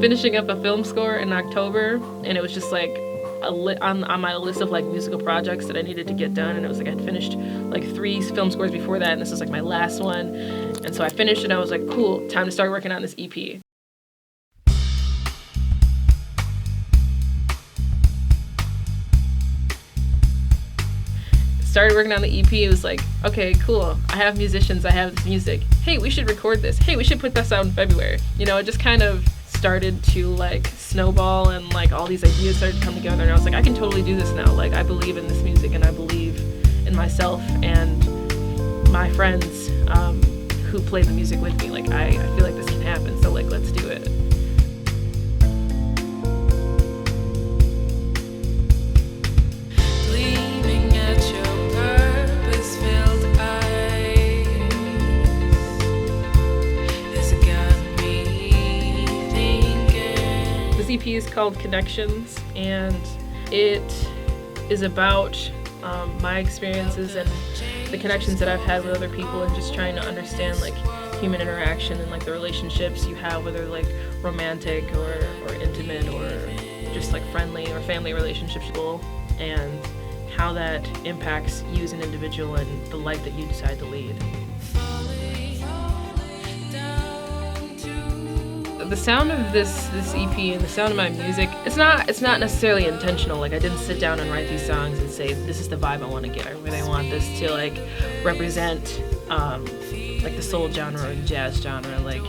finishing up a film score in October, and it was just like on my list of like musical projects that I needed to get done, and it was like I had finished like 3 film scores before that, and this was like my last one. And so I finished, and I was like, cool, time to start working on this EP. Started working on the EP. It was like, okay, cool, I have musicians, I have this music. Hey, we should record this. Hey, we should put this out in February. You know, it just kind of started to like snowball, and like all these ideas started to come together, and I was like, I can totally do this now. Like, I believe in this music, and I believe in myself and my friends who play the music with me. Like, I feel like this can happen, so like, let's do it. This EP is called Connections, and it is about my experiences and the connections that I've had with other people, and just trying to understand like human interaction and like the relationships you have, whether like romantic or intimate or just like friendly or family relationships, and how that impacts you as an individual and the life that you decide to lead. The sound of this EP and the sound of my music, it's not necessarily intentional. Like, I didn't sit down and write these songs and say, this is the vibe I want to get. I really want this to like represent like the soul genre or the jazz genre. Like,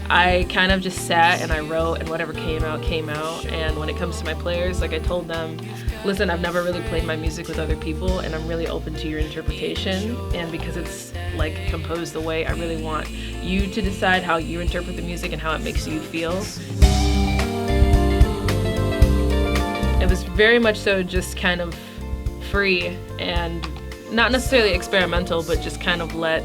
I kind of just sat and I wrote, and whatever came out. And when it comes to my players, like, I told them, listen, I've never really played my music with other people, and I'm really open to your interpretation. And because it's like composed the way, I really want you to decide how you interpret the music and how it makes you feel. It was very much so just kind of free and not necessarily experimental, but just kind of let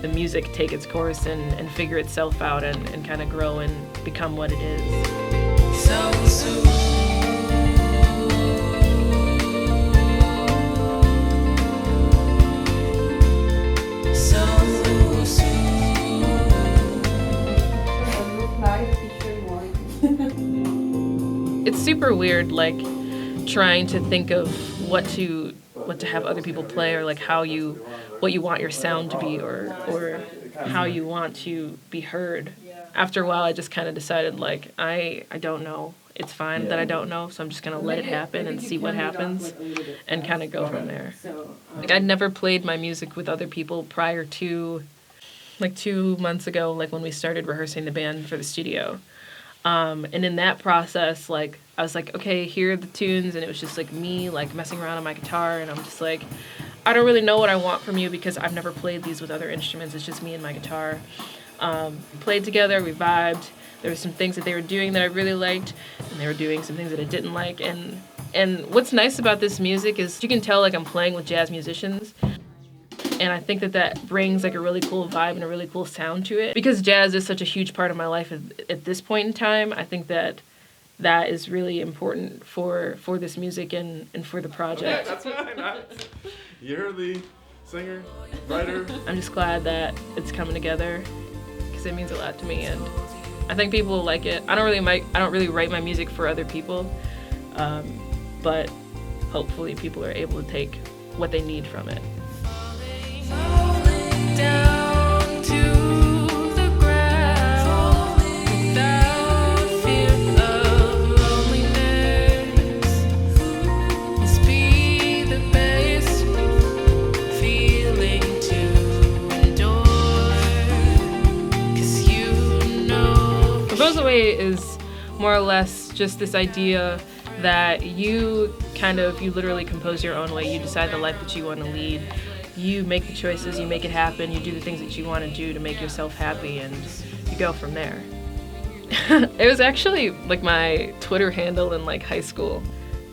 the music take its course and figure itself out and kind of grow and become what it is. It's super weird, like, trying to think of what to have other people play, or like what you want your sound to be, or how you want to be heard. After a while, I just kind of decided, like, I don't know. It's fine that I don't know, so I'm just gonna let it happen and see what happens and kind of go from there. Like, I'd never played my music with other people prior to like 2 months ago, like when we started rehearsing the band for the studio. And in that process, like, I was like, okay, here are the tunes, and it was just like me like messing around on my guitar, and I'm just like, I don't really know what I want from you because I've never played these with other instruments. It's just me and my guitar. Played together, we vibed. There were some things that they were doing that I really liked, and they were doing some things that I didn't like. And what's nice about this music is you can tell like I'm playing with jazz musicians. And I think that brings like a really cool vibe and a really cool sound to it. Because jazz is such a huge part of my life at this point in time, I think that is really important for this music and for the project. Okay, that's fine. You're the singer, writer. I'm just glad that it's coming together because it means a lot to me, and I think people will like it. I don't really write my music for other people, but hopefully people are able to take what they need from it. COMPOSETHEWAY is more or less just this idea that you literally compose your own way. You decide the life that you want to lead. You make the choices, you make it happen, you do the things that you want to do to make yourself happy, and you go from there. It was actually like my Twitter handle in like high school.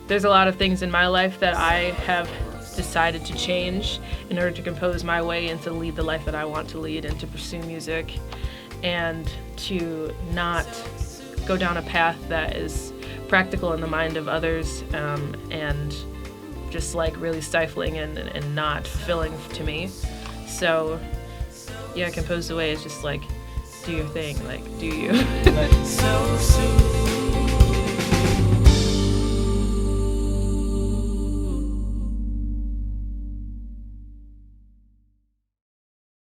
There's a lot of things in my life that I have decided to change in order to compose my way and to lead the life that I want to lead and to pursue music and to not go down a path that is practical in the mind of others and just like really stifling and not fulfilling to me. So yeah, COMPOSETHEWAY is just like do your thing, like do you. So